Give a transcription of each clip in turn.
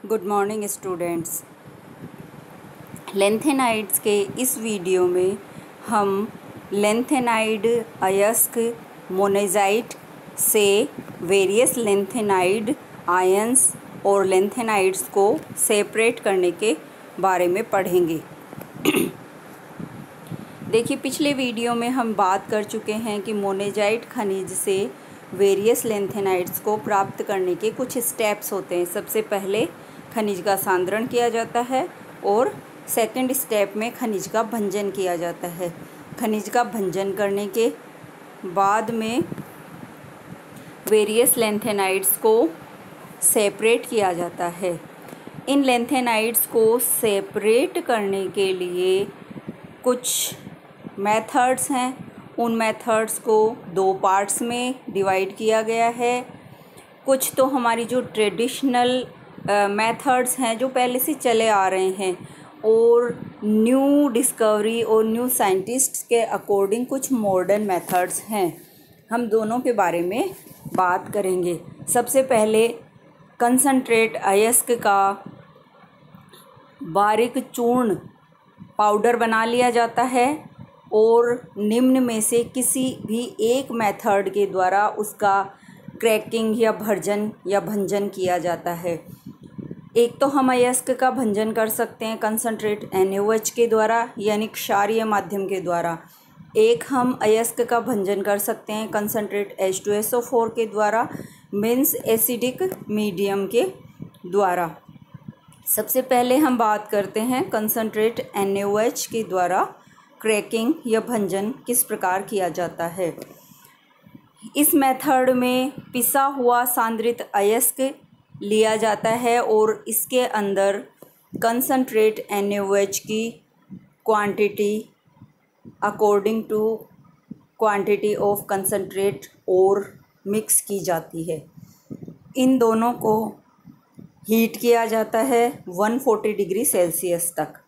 Good morning students. Lanthanides के इस video में हम लेंथेनाइड अयस्क मोनेजाइट से वेरियस लेंथेनाइड आयंस और लेंथेनाइड्स को सेपरेट करने के बारे में पढ़ेंगे। देखिए, पिछले वीडियो में हम बात कर चुके हैं कि मोनेजाइट खनिज से वेरियस लेंथेनाइड्स को प्राप्त करने के कुछ स्टेप्स होते हैं। सबसे पहले खनिज का सांद्रण किया जाता है और सेकंड स्टेप में खनिज का भंजन किया जाता है। खनिज का भंजन करने के बाद में वेरियस लेंथेनाइड्स को सेपरेट किया जाता है। इन लेंथेनाइड्स को सेपरेट करने के लिए कुछ मेथड्स हैं। उन मेथड्स को दो पार्ट्स में डिवाइड किया गया है। कुछ तो हमारी जो ट्रेडिशनल मेथड्स हैं जो पहले से चले आ रहे हैं, और न्यू डिस्कवरी और न्यू साइंटिस्ट्स के अकॉर्डिंग कुछ मॉडर्न मेथड्स हैं। हम दोनों के बारे में बात करेंगे। सबसे पहले कंसंट्रेट अयस्क का बारीक चूर्ण पाउडर बना लिया जाता है और निम्न में से किसी भी एक मेथड के द्वारा उसका क्रैकिंग या भर्जन या भंजन किया जाता है। एक तो हम अयस्क का भंजन कर सकते हैं कंसंट्रेट NaOH के द्वारा, यानी क्षारीय माध्यम के द्वारा। एक हम अयस्क का भंजन कर सकते हैं कंसंट्रेट H2SO4 के द्वारा, मीन्स एसिडिक मीडियम के द्वारा। सबसे पहले हम बात करते हैं कंसंट्रेट NaOH के द्वारा क्रैकिंग या भंजन किस प्रकार किया जाता है। इस मेथड में पिसा हुआ सांद्रित अयस्क लिया जाता है और इसके अंदर कंसंट्रेट NaOH की quantity according to quantity of concentrate और मिक्स की जाती है। इन दोनों को हीट किया जाता है 140 डिग्री सेल्सियस तक।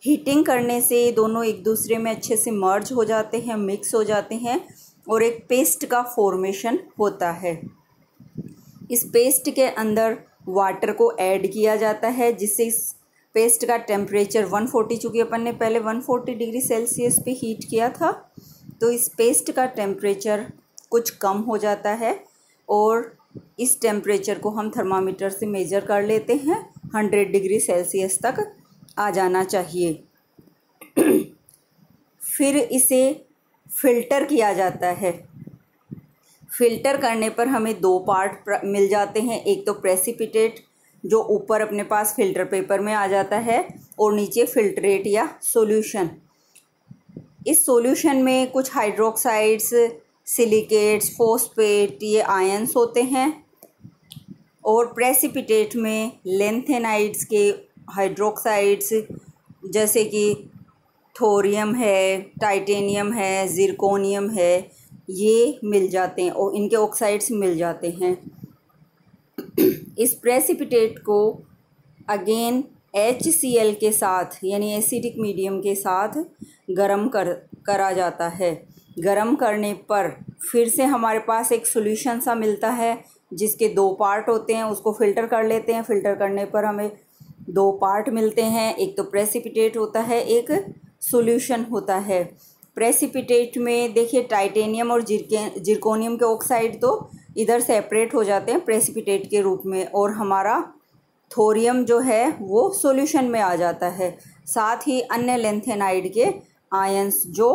हीटिंग करने से दोनों एक दूसरे में अच्छे से मर्ज हो जाते हैं, मिक्स हो जाते हैं और एक पेस्ट का फॉर्मेशन होता है। इस पेस्ट के अंदर वाटर को ऐड किया जाता है, जिससे इस पेस्ट का टेम्परेचर 140, चूँकि अपन ने पहले 140 डिग्री सेल्सियस पे हीट किया था, तो इस पेस्ट का टेम्परेचर कुछ कम हो जाता है और इस टेम्परेचर को हम थर्मामीटर से मेज़र कर लेते हैं। 100 डिग्री सेल्सियस तक आ जाना चाहिए। फिर इसे फ़िल्टर किया जाता है। फ़िल्टर करने पर हमें दो पार्ट मिल जाते हैं। एक तो प्रेसिपिटेट जो ऊपर अपने पास फ़िल्टर पेपर में आ जाता है, और नीचे फ़िल्ट्रेट या सॉल्यूशन। इस सॉल्यूशन में कुछ हाइड्रोक्साइड्स, सिलिकेट्स, फॉस्फेट ये आयंस होते हैं, और प्रेसिपिटेट में लेंथेनाइड्स के हाइड्रोक्साइड्स जैसे कि थोरियम है, टाइटेनियम है, ज़िरकोनियम है, ये मिल जाते हैं और इनके ऑक्साइड्स मिल जाते हैं। इस प्रेसिपिटेट को अगेन HCl के साथ, यानी एसिडिक मीडियम के साथ गरम करा जाता है। गरम करने पर फिर से हमारे पास एक सॉल्यूशन सा मिलता है जिसके दो पार्ट होते हैं। उसको फ़िल्टर कर लेते हैं। फ़िल्टर करने पर हमें दो पार्ट मिलते हैं, एक तो प्रेसिपिटेट होता है, एक सॉल्यूशन होता है। प्रेसिपिटेट में देखिए टाइटेनियम और जिरकोनियम के ऑक्साइड तो इधर सेपरेट हो जाते हैं प्रेसिपिटेट के रूप में, और हमारा थोरियम जो है वो सॉल्यूशन में आ जाता है। साथ ही अन्य लेंथेनाइड के आयंस जो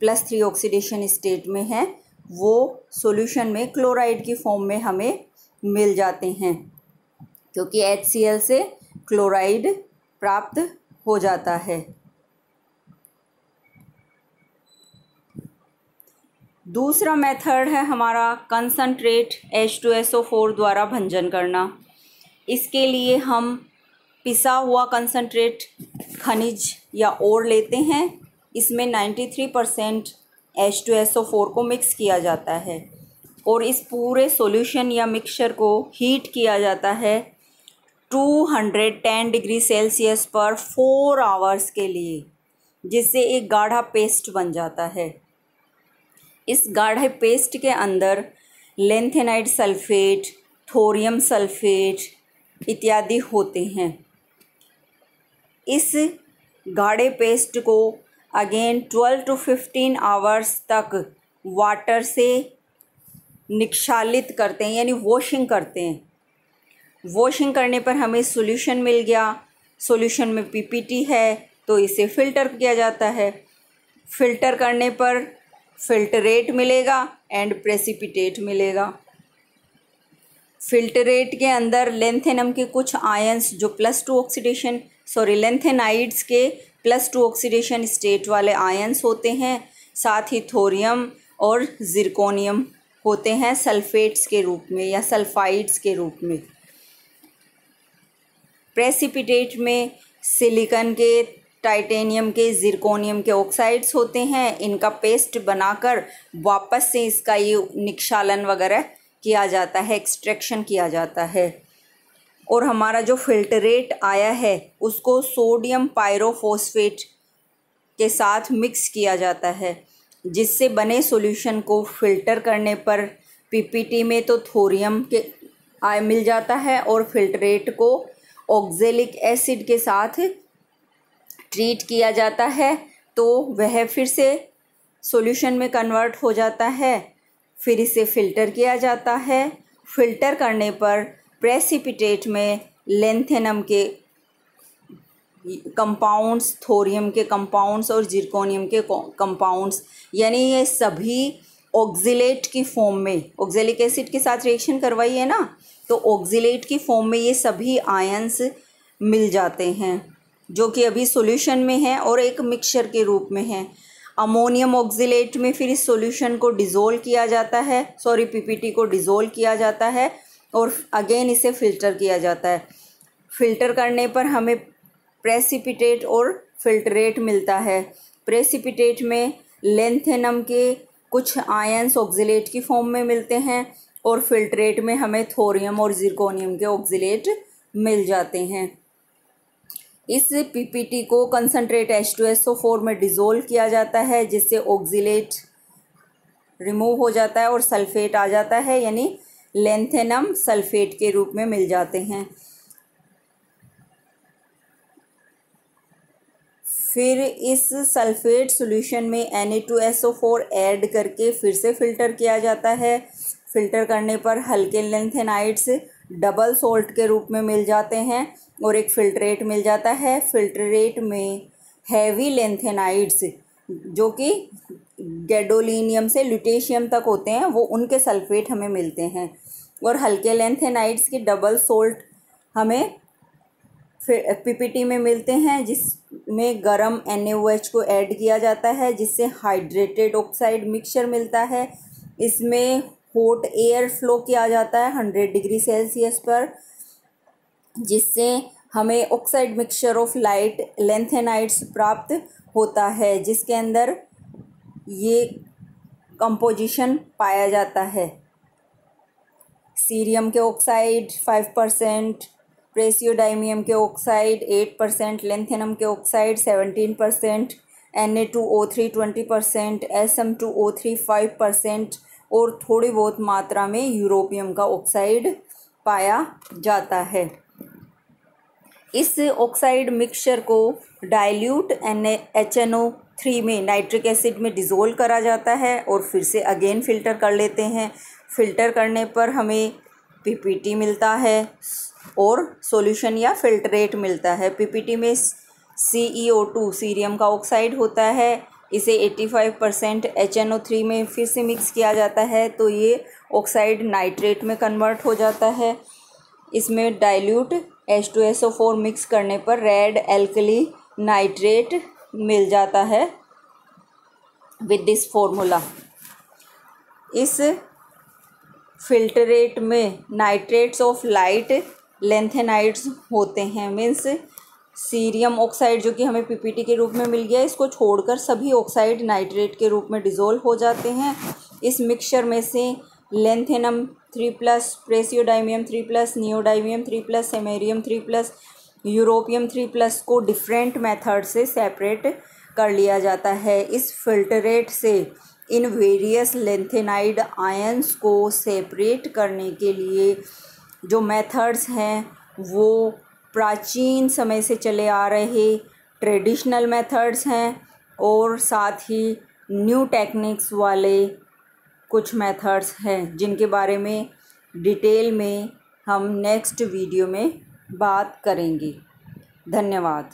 +3 ऑक्सीडेशन स्टेट में हैं वो सॉल्यूशन में क्लोराइड की फॉर्म में हमें मिल जाते हैं, क्योंकि HCl से क्लोराइड प्राप्त हो जाता है। दूसरा मेथड है हमारा कंसंट्रेट H2SO4 द्वारा भंजन करना। इसके लिए हम पिसा हुआ कंसंट्रेट खनिज या ओर लेते हैं। इसमें 93% H2SO4 को मिक्स किया जाता है और इस पूरे सॉल्यूशन या मिक्सचर को हीट किया जाता है 210 डिग्री सेल्सियस पर 4 आवर्स के लिए, जिससे एक गाढ़ा पेस्ट बन जाता है। इस गाढ़े पेस्ट के अंदर लेंथेनाइड सल्फेट, थोरियम सल्फेट, इत्यादि होते हैं। इस गाढ़े पेस्ट को अगेन 12 to 15 आवर्स तक वाटर से निक्षालित करते हैं, यानी वॉशिंग करते हैं। वॉशिंग करने पर हमें सॉल्यूशन मिल गया। सॉल्यूशन में पीपीटी है तो इसे फ़िल्टर किया जाता है। फ़िल्टर करने पर फ़िल्टरेट मिलेगा एंड प्रेसिपिटेट मिलेगा। फ़िल्टरेट के अंदर लेंथेनम के कुछ आयंस जो लेंथेनाइड्स के +2 ऑक्सीडेशन स्टेट वाले आयंस होते हैं, साथ ही थोरियम और ज़िरकोनियम होते हैं सल्फेट्स के रूप में या सल्फाइड्स के रूप में। प्रेसिपिटेट में सिलिकॉन के, टाइटेनियम के, ज़िरकोनियम के ऑक्साइड्स होते हैं। इनका पेस्ट बनाकर वापस से इसका ये निक्षालन वगैरह किया जाता है, एक्सट्रैक्शन किया जाता है। और हमारा जो फ़िल्टरेट आया है उसको सोडियम पायरोफॉस्फेट के साथ मिक्स किया जाता है, जिससे बने सॉल्यूशन को फ़िल्टर करने पर पीपीटी में तो थोरियम के मिल जाता है और फ़िल्टरेट को ऑक्जेलिक एसिड के साथ ट्रीट किया जाता है, तो वह फिर से सॉल्यूशन में कन्वर्ट हो जाता है। फिर इसे फ़िल्टर किया जाता है। फ़िल्टर करने पर प्रेसिपिटेट में लेंथेनम के कंपाउंड्स, थोरियम के कंपाउंड्स और ज़िरकोनियम के कंपाउंड्स, यानी ये सभी ऑक्जिलेट की फॉर्म में, ऑक्जेलिक एसिड के साथ रिएक्शन करवाई है ना, तो ऑक्जिलेट की फॉर्म में ये सभी आयंस मिल जाते हैं, जो कि अभी सॉल्यूशन में है और एक मिक्सचर के रूप में है। अमोनियम ऑक्जिलेट में फिर इस सॉल्यूशन को डिज़ोल्व किया जाता है, पीपीटी को डिज़ोल्व किया जाता है और अगेन इसे फ़िल्टर किया जाता है। फ़िल्टर करने पर हमें प्रेसिपिटेट और फ़िल्टरेट मिलता है। प्रेसिपिटेट में लेंथेनम के कुछ आयंस ऑक्जिलेट की फॉर्म में मिलते हैं और फ़िल्टरेट में हमें थोरियम और ज़िरकोनियम के ऑक्जिलेट मिल जाते हैं। इस पीपीटी को कंसनट्रेट H2SO4 में डिज़ोल्व किया जाता है, जिससे ऑक्जिलेट रिमूव हो जाता है और सल्फेट आ जाता है, यानी लेंथेनम सल्फेट के रूप में मिल जाते हैं। फिर इस सल्फेट सॉल्यूशन में Na2SO4 ऐड करके फिर से फ़िल्टर किया जाता है। फ़िल्टर करने पर हल्के लेंथेनाइड्स डबल सॉल्ट के रूप में मिल जाते हैं और एक फ़िल्टरेट मिल जाता है। फ़िल्टरेट में हैवी लेंथेनाइड्स जो कि गैडोलीनियम से लुटेशियम तक होते हैं, वो उनके सल्फेट हमें मिलते हैं और हल्के लेंथेनाइड्स के डबल सॉल्ट हमें पीपीटी में मिलते हैं, जिसमें गर्म NaOH को ऐड किया जाता है, जिससे हाइड्रेटेड ऑक्साइड मिक्सचर मिलता है। इसमें हॉट एयर फ्लो किया जाता है 100 डिग्री सेल्सियस पर, जिससे हमें oxide mixture of light lanthanides प्राप्त होता है, जिसके अंदर ये कंपोजिशन पाया जाता है। सीरियम के ऑक्साइड 5%, प्रेसियोडाइमियम के ऑक्साइड 8%, लेंथेनम के ऑक्साइड 17%, Na2O3 20%, Sm2O3 5% और थोड़ी बहुत मात्रा में यूरोपियम का ऑक्साइड पाया जाता है। इस ऑक्साइड मिक्सचर को डाइल्यूट HNO3 में नाइट्रिक एसिड में डिज़ोल्व करा जाता है और फिर से अगेन फ़िल्टर कर लेते हैं। फ़िल्टर करने पर हमें पीपीटी मिलता है और सॉल्यूशन या फ़िल्टरेट मिलता है। पीपीटी में CO2 सीरियम का ऑक्साइड होता है, इसे 85% HNO3 में फिर से मिक्स किया जाता है, तो ये ऑक्साइड नाइट्रेट में कन्वर्ट हो जाता है। इसमें डाइल्यूट H2SO4 मिक्स करने पर रेड एल्कली नाइट्रेट मिल जाता है विद दिस फॉर्मूला। इस फ़िल्टरेट में नाइट्रेट्स ऑफ लाइट लेंथेनाइड्स होते हैं, मीन्स सीरियम ऑक्साइड जो कि हमें पीपीटी के रूप में मिल गया, इसको छोड़कर सभी ऑक्साइड नाइट्रेट के रूप में डिज़ोल्व हो जाते हैं। इस मिक्सचर में से लेंथेनम 3+, प्रेसियोडाइमियम 3+, नियोडाइमियम 3+, सेमेरियम 3+, यूरोपियम 3+ को डिफरेंट मेथड से सेपरेट कर लिया जाता है। इस फ़िल्टरेट से इन वेरियस लेंथेनाइड आयंस को सेपरेट करने के लिए जो मेथड्स हैं वो प्राचीन समय से चले आ रहे ट्रेडिशनल मेथड्स हैं और साथ ही न्यू टेक्निक्स वाले कुछ मेथड्स हैं जिनके बारे में डिटेल में हम नेक्स्ट वीडियो में बात करेंगे। धन्यवाद।